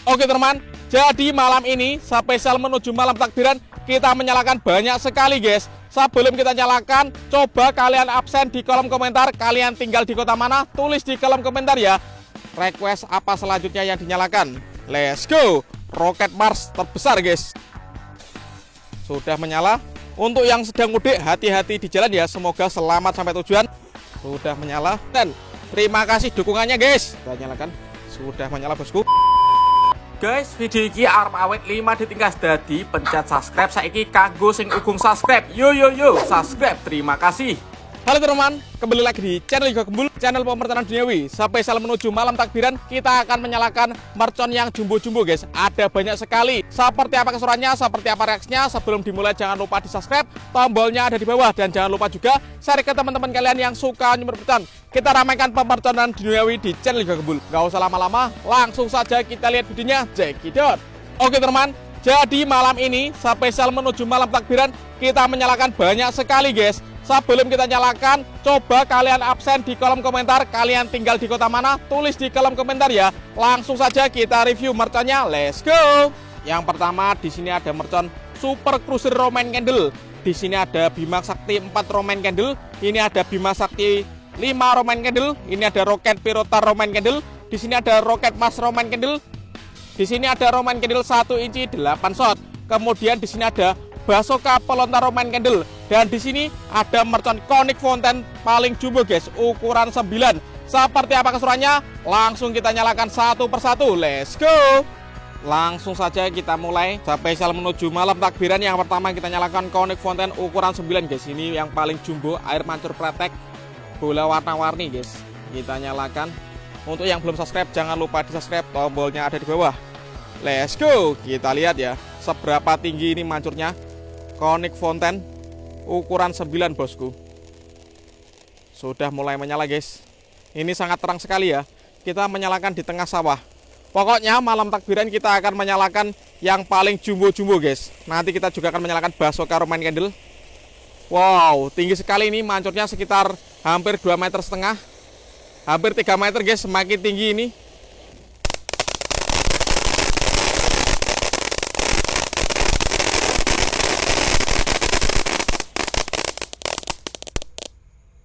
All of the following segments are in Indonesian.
Oke teman, jadi malam ini spesial menuju malam takbiran kita menyalakan banyak sekali guys. Sebelum kita nyalakan, coba kalian absen di kolom komentar. Kalian tinggal di kota mana, tulis di kolom komentar ya. Request apa selanjutnya yang dinyalakan. Let's go. Roket Mars terbesar guys. Sudah menyala. Untuk yang sedang mudik, hati-hati di jalan ya. Semoga selamat sampai tujuan. Sudah menyala. Dan terima kasih dukungannya guys. Kita nyalakan. Sudah menyala bosku. Guys, video ini arep awet 5 ditingkas dadi pencet subscribe saiki kanggo sing ugung subscribe. Yo subscribe. Terima kasih. Halo teman-teman, kembali lagi di channel Yoga Gembul, channel pemertanan duniawi. Spesial menuju malam takbiran, kita akan menyalakan mercon yang jumbo-jumbo guys. Ada banyak sekali. Seperti apa keseruannya, seperti apa reaksinya. Sebelum dimulai jangan lupa di subscribe, tombolnya ada di bawah. Dan jangan lupa juga share ke teman-teman kalian yang suka nyumbur mercon. Kita ramaikan pemerconan duniawi di channel Yoga Gembul. Gak usah lama-lama, langsung saja kita lihat videonya. Check it out. Oke teman, jadi malam ini spesial menuju malam takbiran, kita menyalakan banyak sekali guys. Sebelum kita nyalakan, coba kalian absen di kolom komentar. Kalian tinggal di kota mana, tulis di kolom komentar ya. Langsung saja kita review merconnya. Let's go. Yang pertama di sini ada mercon Super Cruiser Roman Candle. Di sini ada Bima Sakti 4 Roman Candle. Ini ada Bima Sakti 5 Roman Candle. Ini ada Roket Pirotar Roman Candle. Di sini ada Roket Mas Roman Candle. Di sini ada Roman Candle 1 inci 8 shot. Kemudian di sini ada Basoka Pelontar Roman Candle. Dan di sini ada mercon Konik Fountain paling jumbo guys, ukuran 9. Seperti apa keseruannya? Langsung kita nyalakan satu persatu. Let's go. Langsung saja kita mulai spesial menuju malam takbiran. Yang pertama kita nyalakan Konik Fountain ukuran 9 guys. Ini yang paling jumbo, air mancur pretek, bola warna-warni guys. Kita nyalakan. Untuk yang belum subscribe jangan lupa di subscribe, tombolnya ada di bawah. Let's go. Kita lihat ya seberapa tinggi ini mancurnya. Konik Fountain ukuran 9 bosku. Sudah mulai menyala guys. Ini sangat terang sekali ya. Kita menyalakan di tengah sawah. Pokoknya malam takbiran kita akan menyalakan yang paling jumbo-jumbo guys. Nanti kita juga akan menyalakan Basoka Roman Candle. Wow, tinggi sekali ini, mancurnya sekitar hampir 2,5 meter. Hampir 3 meter guys, semakin tinggi ini.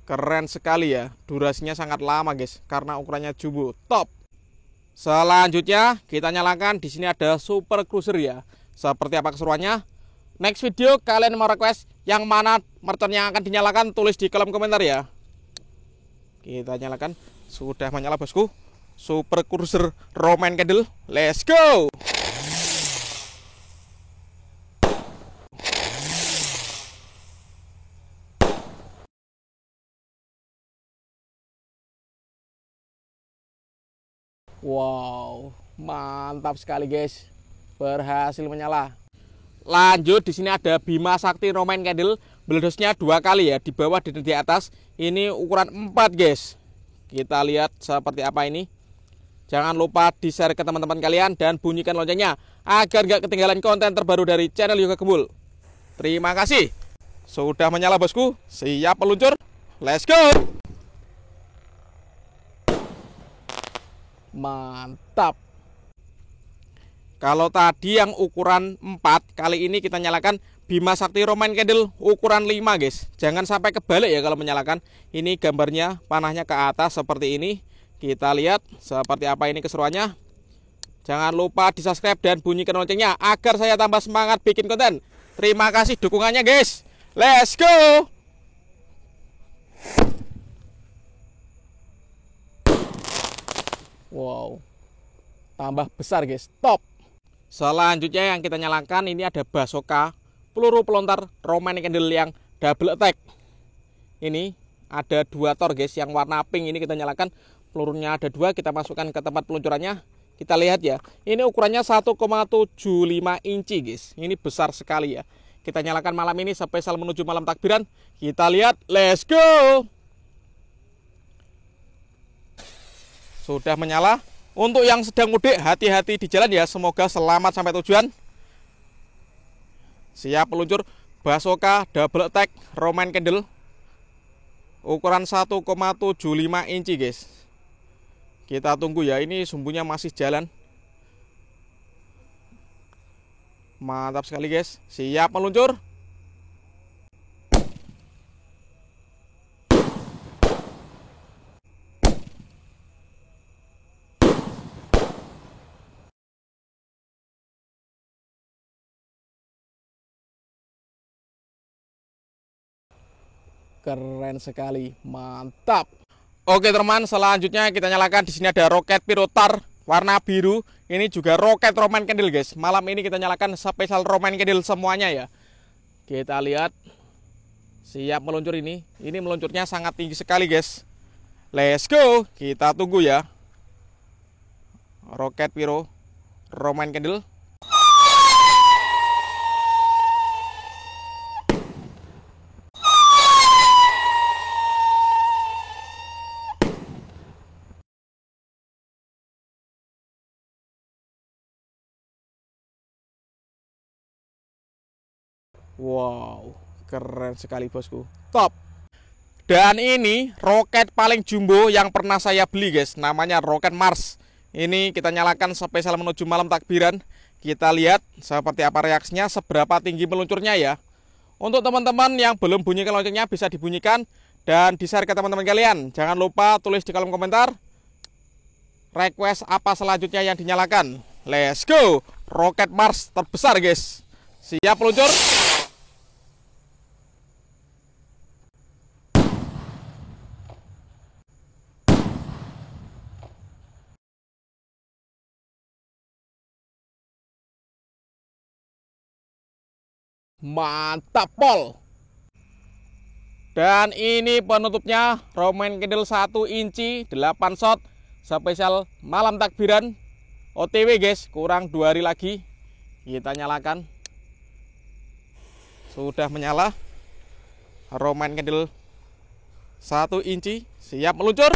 Keren sekali ya, durasinya sangat lama guys, karena ukurannya jumbo, top. Selanjutnya kita nyalakan, di sini ada Super Cruiser ya. Seperti apa keseruannya? Next video kalian mau request yang mana mercon yang akan dinyalakan, tulis di kolom komentar ya. Kita nyalakan, sudah menyala bosku. Super Cruiser Roman Candle, let's go. Wow, mantap sekali guys, berhasil menyala. Lanjut di sini ada Bima Sakti Roman Candle, beledosnya 2 kali ya, di bawah dan di atas. Ini ukuran 4 guys. Kita lihat seperti apa ini. Jangan lupa di share ke teman-teman kalian dan bunyikan loncengnya agar gak ketinggalan konten terbaru dari channel Yoga Gembul. Terima kasih. Sudah menyala bosku, siap meluncur. Let's go. Mantap. Kalau tadi yang ukuran 4, kali ini kita nyalakan Bima Sakti Roman Candle ukuran 5 guys. Jangan sampai kebalik ya kalau menyalakan. Ini gambarnya panahnya ke atas seperti ini. Kita lihat seperti apa ini keseruannya. Jangan lupa di subscribe dan bunyikan loncengnya agar saya tambah semangat bikin konten. Terima kasih dukungannya guys. Let's go. Wow, tambah besar guys, top. Selanjutnya yang kita nyalakan ini ada Basoka peluru pelontar Roman Candle yang double attack. Ini ada 2 tor guys, yang warna pink ini kita nyalakan. Pelurunya ada 2, kita masukkan ke tempat peluncurannya. Kita lihat ya, ini ukurannya 1,75 inci guys. Ini besar sekali ya. Kita nyalakan malam ini spesial menuju malam takbiran. Kita lihat, let's go. Sudah menyala. Untuk yang sedang mudik, hati-hati di jalan ya. Semoga selamat sampai tujuan. Siap meluncur. Basoka double attack Roman Candle ukuran 1,75 inci guys. Kita tunggu ya, ini sumbunya masih jalan. Mantap sekali guys. Siap meluncur. Keren sekali, mantap. Oke teman, selanjutnya kita nyalakan. Di sini ada roket pirotar warna biru. Ini juga roket Roman candle guys. Malam ini kita nyalakan spesial Roman candle semuanya ya. Kita lihat. Siap meluncur ini. Ini meluncurnya sangat tinggi sekali guys. Let's go. Kita tunggu ya. Roket piro Roman candle. Wow, keren sekali bosku. Top. Dan ini roket paling jumbo yang pernah saya beli guys. Namanya roket Mars. Ini kita nyalakan spesial menuju malam takbiran. Kita lihat seperti apa reaksinya, seberapa tinggi meluncurnya ya. Untuk teman-teman yang belum bunyikan loncengnya bisa dibunyikan dan di-share ke teman-teman kalian. Jangan lupa tulis di kolom komentar request apa selanjutnya yang dinyalakan. Let's go. Roket Mars terbesar guys. Siap meluncur. Mantap pol. Dan ini penutupnya Roman candle 1 inci 8 shot spesial malam takbiran OTW guys. Kurang 2 hari lagi kita nyalakan. Sudah menyala Roman candle 1 inci. Siap meluncur.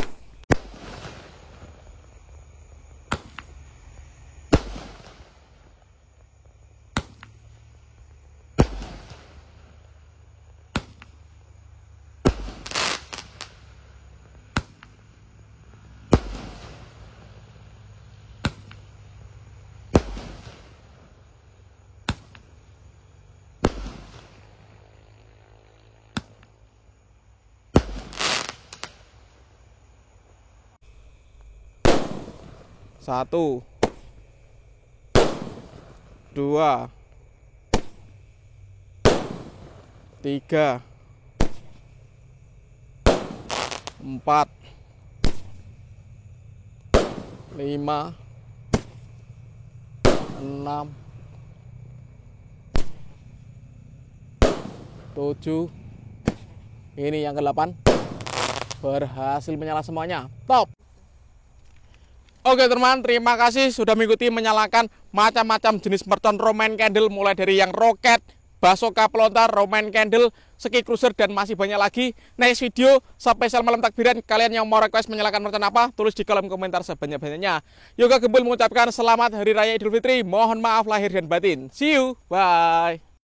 Satu, dua, tiga, empat, lima, enam, tujuh. Ini yang ke-8. Berhasil menyala semuanya. Top. Oke teman, terima kasih sudah mengikuti menyalakan macam-macam jenis mercon Roman candle, mulai dari yang roket, basoka pelontar, Roman candle, ski cruiser, dan masih banyak lagi. Next video spesial malam takbiran, kalian yang mau request menyalakan mercon apa, tulis di kolom komentar sebanyak-banyaknya. Yoga Gembul mengucapkan selamat Hari Raya Idul Fitri, mohon maaf lahir dan batin. See you, bye.